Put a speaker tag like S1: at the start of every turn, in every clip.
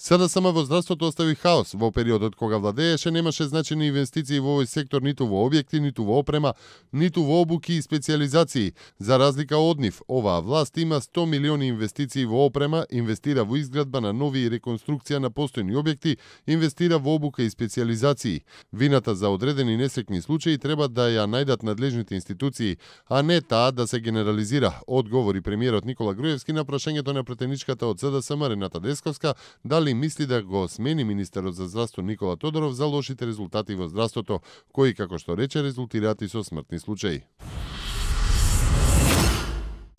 S1: СДСМ во здравството остави хаос. Во периодот кога владееше немаше значајни инвестиции во овој сектор ниту во објекти, ниту во опрема, ниту во обуки и специјализации. За разлика од нив, оваа власт има 100 милиони инвестиции во опрема, инвестира во изградба на нови и реконструкција на постојни објекти, инвестира во обука и специјализации. Вината за одредени несреќни случаи треба да ја најдат надлежните институции, а не таа да се генерализира, одговори премиерот Никола Груевски на прашањето на претеничката од СДСМ Рената Десковска дали мисли да го смени министерот за здравство Никола Тодоров за лошите резултати во здравството, кои, како што рече, резултираат и со смртни случаи.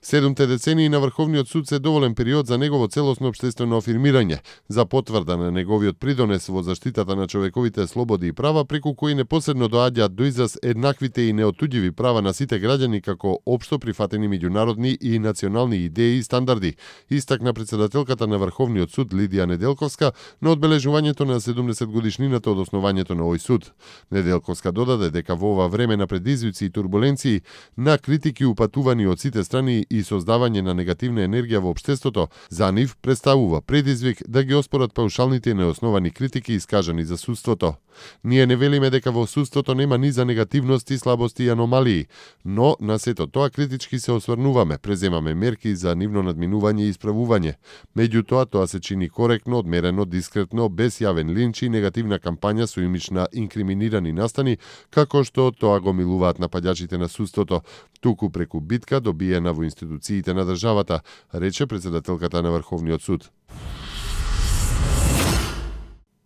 S1: 7 децении на Врховниот суд се доволен период за негово целосно општествено афирмирање, за потврда на неговиот придонес во заштитата на човековите слободи и права, преку кои непосредно доаѓаат до израз еднаквите и неотуѓиви права на сите граѓани како општо прифатени меѓународни и национални идеи и стандарди, истакна председателката на Врховниот суд Лидија Неделковска на одбележувањето на 70 годишнината од основањето на овој суд. Неделковска додаде дека во ова време на предизвици и турбуленции, на критики упатувани од сите страни и создавање на негативна енергија во општеството, за нив представува предизвик да ги оспорат паушалните и неосновани критики искажани за судството. Ние не велиме дека во судството нема ни за негативности, слабости и аномалии, но на сето тоа критички се осврнуваме, преземаме мерки за нивно надминување и исправување. Меѓутоа, тоа се чини коректно, одмерено, дискретно, без јавен линч и негативна кампања со имидж на инкриминирани настани, како што тоа го милуваат нападачите на судството, туку преку битка добиена во институциите на државата, рече председателката на Врховниот суд.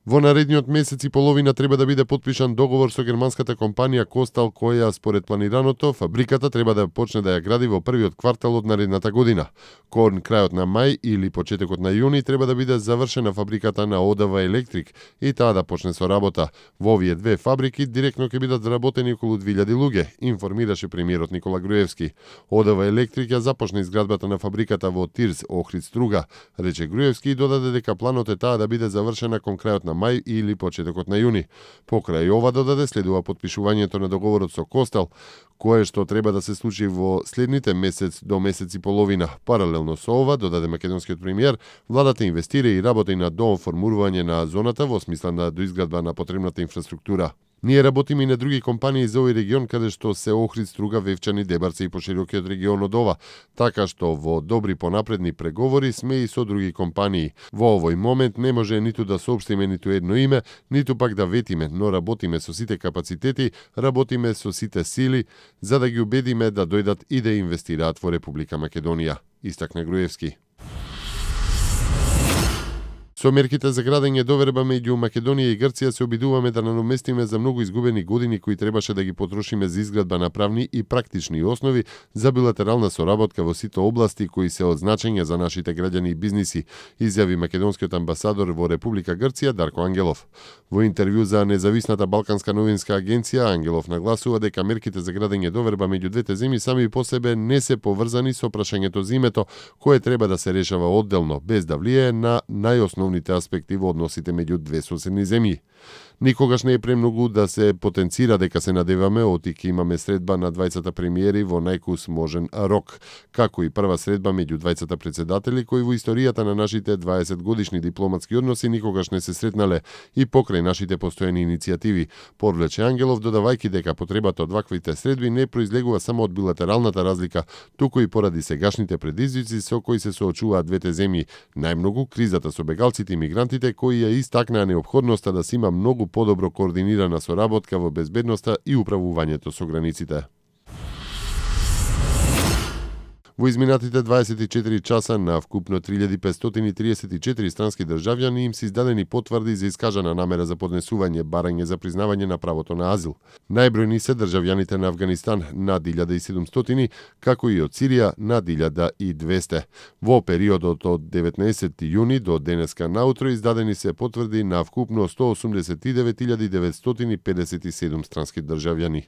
S1: Во наредниот месец и половина треба да биде потпишан договор со германската компанија Костал, која според планираното фабриката треба да почне да ја гради во првиот квартал од наредната година. Кон крајот на мај или почетокот на јуни треба да биде завршена фабриката на ОДВ Електрик и таа да почне со работа. Во овие две фабрики директно ќе бидат вработени околу 2000 луѓе, информираше премиерот Никола Груевски. ОДВ Електрик ја започна изградбата на фабриката во Тирс, Охрид, Струга, рече Груевски и додаде дека планот е таа да биде завршена кон крајот на мај или почетокот на јуни. Покрај ова додаде следува потпишувањето на договорот со Костел, кое што треба да се случи во следните месец до месец и половина. Паралелно со ова, додаде македонскиот премиер, владата инвестира и работи на дооформување на зоната во смисла на доизградба на потребната инфраструктура. Ние работиме и на други компании за овој регион, каде што се Охрид, Струга, Вевчани, Дебарци и поширокиот регион од ова, така што во добри понапредни преговори сме и со други компании. Во овој момент не може ниту да соопштиме ниту едно име, ниту пак да ветиме, но работиме со сите капацитети, работиме со сите сили, за да ги убедиме да дојдат и да инвестираат во Република Македонија, истакна Груевски. Со мерките за градење доверба меѓу Македонија и Грција се обидуваме да наноместиме за многу изгубени години кои требаше да ги потрошиме за изградба на правни и практични основи за билатерална соработка во сите области кои се од значење за нашите граѓани и бизниси, изјави македонскиот амбасадор во Република Грција Дарко Ангелов. Во интервју за независната Балканска новинска агенција, Ангелов нагласува дека мерките за градење доверба меѓу двете земји сами по себе не се поврзани со прашањето за името, кое треба да се решава одделно, без да влијае на најосновните аспекти во односите меѓу две соседни земји. Никогаш не е премногу да се потенцира дека се надеваме оти имаме средба на двајцата премиери во најкус можен рок, како и прва средба меѓу двајцата председатели кои во историјата на нашите 20 годишни дипломатски односи никогаш не се сретнале и покрај нашите постојани иницијативи, подвлече Ангелов додавајќи дека потребата од ваквите средби не произлегува само од билатералната разлика, туку и поради сегашните предизвици со кои се соочуваат двете земји, најмногу кризата со бегалците и мигрантите кои ја истакнаа неопходноста да се има многу подобро координирана соработка во безбедноста и управувањето со границите. Во изминатите 24 часа на вкупно 3534 странски државјани им се издадени потврди за искажана намера за поднесување барање за признавање на правото на азил. Најбројни се државјаните на Авганистан над 1700, како и од Сирија над 1200. Во периодот од 19 јуни до денеска наутро издадени се потврди на вкупно 189.957 странски државјани.